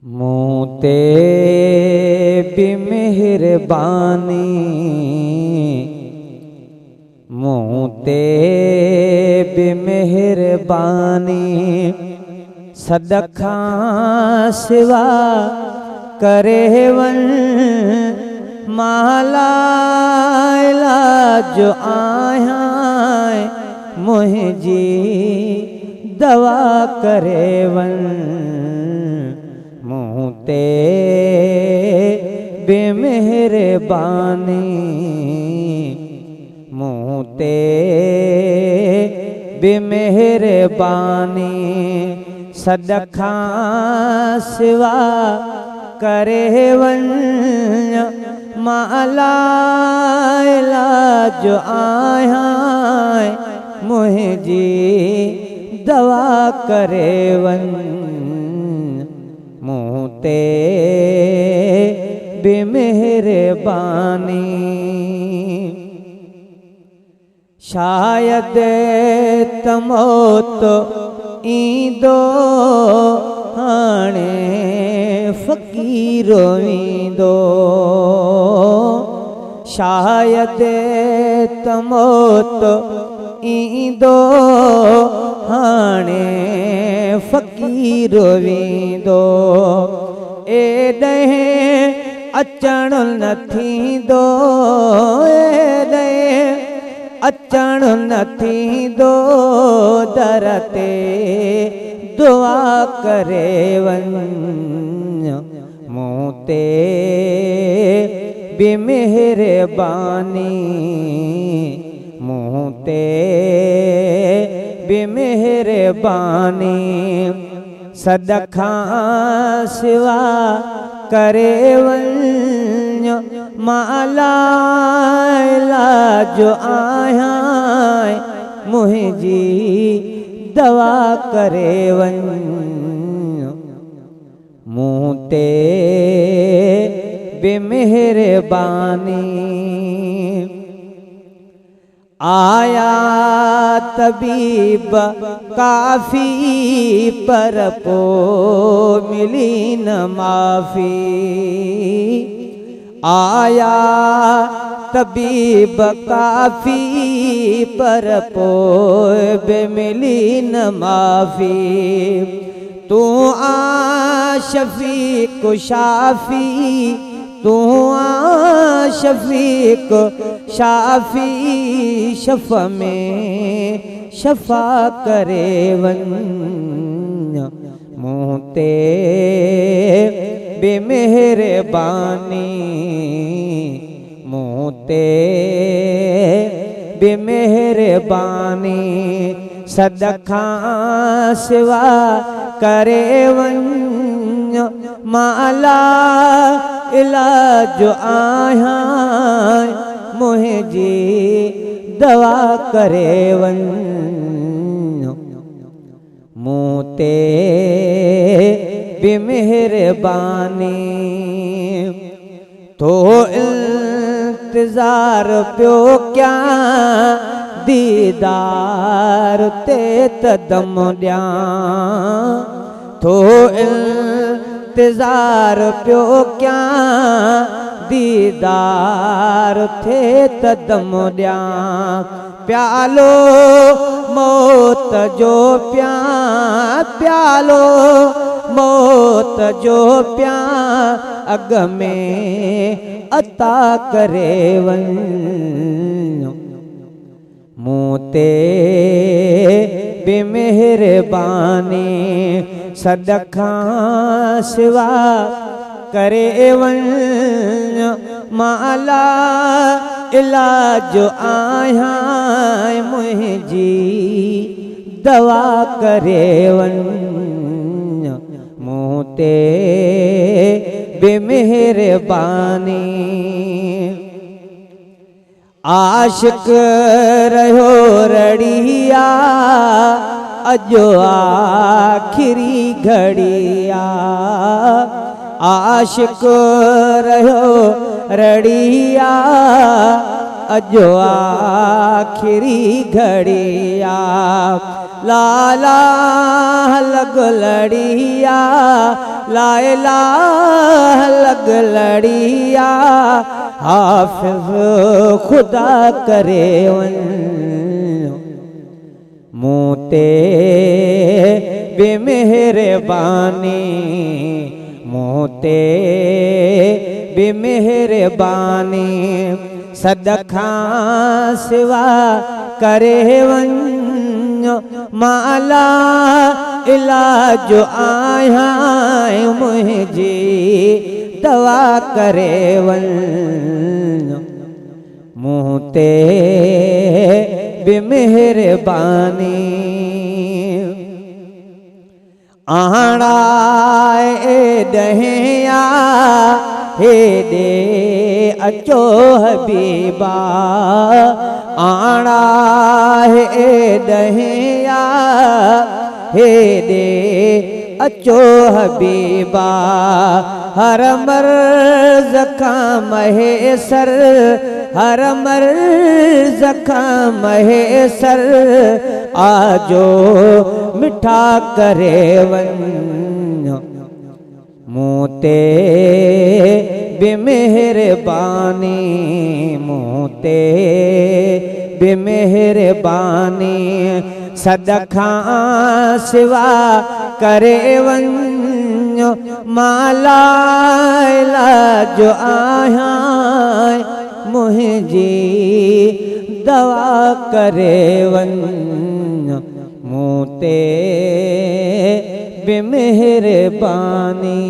मूं ते भी मेहरबानी, मूं ते भी मेहरबानी, सदखा सिवा करे वन माला इलाज आया मुझी दवा करे वन। मूं ते बेमेहरबानी, मूं ते बेमेहरबानी, सदखा सिवा करे वन माला इलाज आया मुझी दवा करे वन। मूं ते बेमेहरबानी, शायद तमौत ईंदो हाणे फ़कीर ईंदो, शायद तमौत ईंदो हाणे फ़कीर ईंदो, एॾे अचण न थींदो, एॾे अचण न थींदो, दर ते दुआ करे वन। मूं ते बेमेहरबानी, मूं ते बेमेहरबानी, सदखा सिवा करे वन माला इलाज आया मुझी दवा करे वन। मूं ते बेमेहरबानी, आया तबीब काफ़ी पर पो मिली न माफ़ी, आया तबीब काफ़ी पर पो मिली न माफ़ी, तू आ शफीक शाफी, तू आ शफीक शाफी, शफ़ में शफ़ा करे वन। मूं ते बेमेहरबानी, मूं ते बेमेहरबानी, सदखा सिवा करे वन माला इलाज आया मुझी दवा करे वन। मूं ते बेमेहरबानी, तो इंतजार पियो क्या दीदार ते तदम ॾियां, तो इंतजार पियो क्या दीदार थे तदम ॾियां, प्यालो मौत जो पिया, प्यालो मौत जो पिया, अग में अता करे वन। मूं ते बेमेहरबानी, सदखा सिवा करे वन माला इलाज आया मुझी दवा करे वन। मूं ते बेमेहरबानी, आशिक रहो रड़िया अजो आखिरी घड़िया, आशिक रहो रड़िया अजो आखिरी घड़िया, लाला लग लड़िया ला इलाह लग लड़िया हाफिज़ खुदा करे वन मूते बेमेहरबानी मूते बेमेहरबानी सदखा सिवा करे वन माला इलाज आया मुझे दवा करे वन मूते बेमेहरबानी आड़ा दहिया हे दे अचो हबीबा आड़ा हे दहिया हे दे अचो हबीबा हर मर्ज़ का महेसर हर मर्ज़ का महेसर आजो मिठा करे वन मूते बेमेहरबानी मूते बेमेहरबानी सदखा सिवा करे वन माला इलाज आया मुझे दवा करे वन मूते बेमेहरबानी।